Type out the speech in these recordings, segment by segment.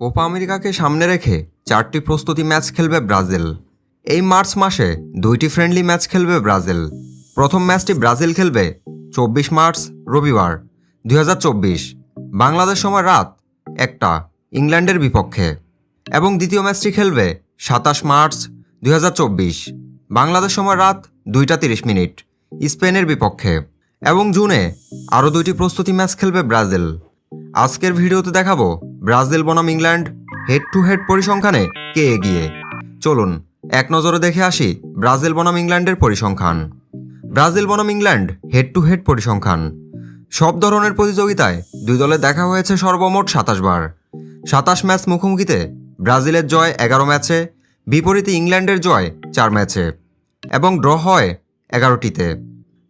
Copa আমেরিকাকে সামনে রেখে 4টি প্রস্তুতি ম্যাচ খেলবে ব্রাজিল। এই মার্চ মাসে 2টি ফ্রেন্ডলি ম্যাচ খেলবে ব্রাজিল। প্রথম ম্যাচটি ব্রাজিল খেলবে 24 মার্চ রবিবার 2024 বাংলাদেশ সময় রাত 1টা ইংল্যান্ডের বিপক্ষে, এবং দ্বিতীয় ম্যাচটি খেলবে 27 মার্চ 2024 বাংলাদেশ সময় রাত 2টা 30 মিনিট স্পেনের বিপক্ষে, এবং জুনে আরও 2টি প্রস্তুতি ম্যাচ খেলবে ব্রাজিল। আজকের ভিডিওতে দেখাবো ব্রাজিল বনাম ইংল্যান্ড হেড টু হেড পরিসংখ্যানে কে এগিয়ে। চলুন এক নজরে দেখে আসি ব্রাজিল বনাম ইংল্যান্ডের পরিসংখ্যান। ব্রাজিল বনাম ইংল্যান্ড হেড টু হেড পরিসংখ্যান। সব ধরনের প্রতিযোগিতায় দুই দলে দেখা হয়েছে সর্বমোট 27 বার। 27 ম্যাচ মুখোমুখিতে ব্রাজিলের জয় 11 ম্যাচে, বিপরীতে ইংল্যান্ডের জয় 4 ম্যাচে, এবং ড্র হয় 11টিতে।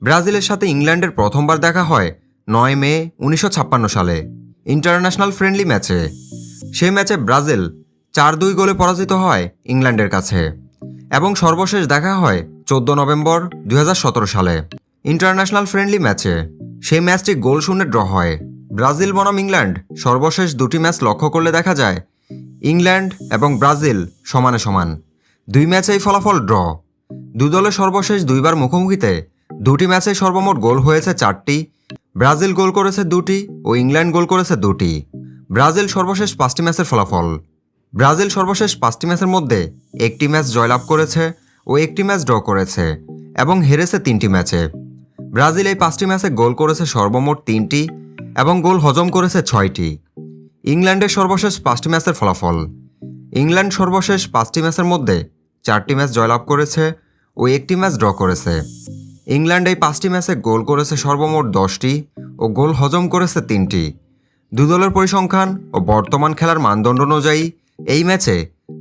ব্রাজিলের সাথে ইংল্যান্ডের প্রথমবার দেখা হয় 9 মে 1956 সালে ইন্টারন্যাশনাল ফ্রেন্ডলি ম্যাচে। সেই ম্যাচে ব্রাজিল 4-2 গোলে পরাজিত হয় ইংল্যান্ডের কাছে, এবং সর্বশেষ দেখা হয় 14 নভেম্বর 2017 সালে ইন্টারন্যাশনাল ফ্রেন্ডলি ম্যাচে। সেই ম্যাচটি গোল শূন্যে ড্র হয়। ব্রাজিল বনাম ইংল্যান্ড সর্বশেষ 2টি ম্যাচ লক্ষ্য করলে দেখা যায় ইংল্যান্ড এবং ব্রাজিল সমানে সমান। 2 ম্যাচেই ফলাফল ড্র। দুই দলের সর্বশেষ 2বার মুখোমুখিতে 2টি ম্যাচে সর্বমোট গোল হয়েছে 4টি। ব্রাজিল গোল করেছে 2টি ও ইংল্যান্ড গোল করেছে 2টি। ব্রাজিল সর্বশেষ 5টি ম্যাচের ফলাফল: ব্রাজিল সর্বশেষ 5টি ম্যাচের মধ্যে 1টি ম্যাচ জয়লাভ করেছে ও 1টি ম্যাচ ড্র করেছে, এবং হেরেছে 3টি ম্যাচে। ব্রাজিল এই 5টি ম্যাচে গোল করেছে সর্বমোট 3টি এবং গোল হজম করেছে 6টি। ইংল্যান্ডের সর্বশেষ 5টি ম্যাচের ফলাফল: ইংল্যান্ড সর্বশেষ 5টি ম্যাচের মধ্যে 4টি ম্যাচ জয়লাভ করেছে ও 1টি ম্যাচ ড্র করেছে। ইংল্যান্ড এই 5টি ম্যাচে গোল করেছে সর্বমোট 10টি ও গোল হজম করেছে 3টি। দুই দলের পরিসংখ্যান ও বর্তমান খেলার মানদণ্ড অনুযায়ী এই ম্যাচে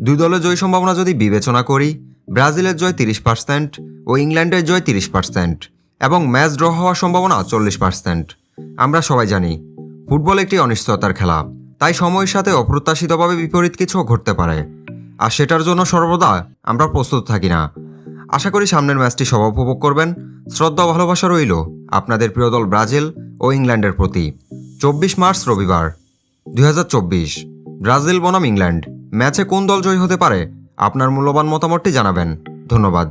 দুই দলের জয় সম্ভাবনা যদি বিবেচনা করি, ব্রাজিলের জয় 30% ও ইংল্যান্ডের জয় 30%, এবং ম্যাচ ড্র হওয়ার সম্ভাবনা 40%। আমরা সবাই জানি ফুটবল একটি অনিশ্চয়তার খেলা, তাই সময়ের সাথে অপ্রত্যাশিতভাবে বিপরীত কিছুও ঘটতে পারে, আর সেটার জন্য সর্বদা আমরা প্রস্তুত থাকি না। আশা করি সামনের ম্যাচটি সবাই উপভোগ করবেন। শ্রদ্ধা ও ভালোবাসা রইল আপনাদের প্রিয় দল ব্রাজিল ও ইংল্যান্ডের প্রতি। 24 মার্চ রবিবার 2024 ব্রাজিল বনাম ইংল্যান্ড ম্যাচে কোন দল জয়ী হতে পারে? আপনার মূল্যবান মতামতটি জানাবেন। ধন্যবাদ।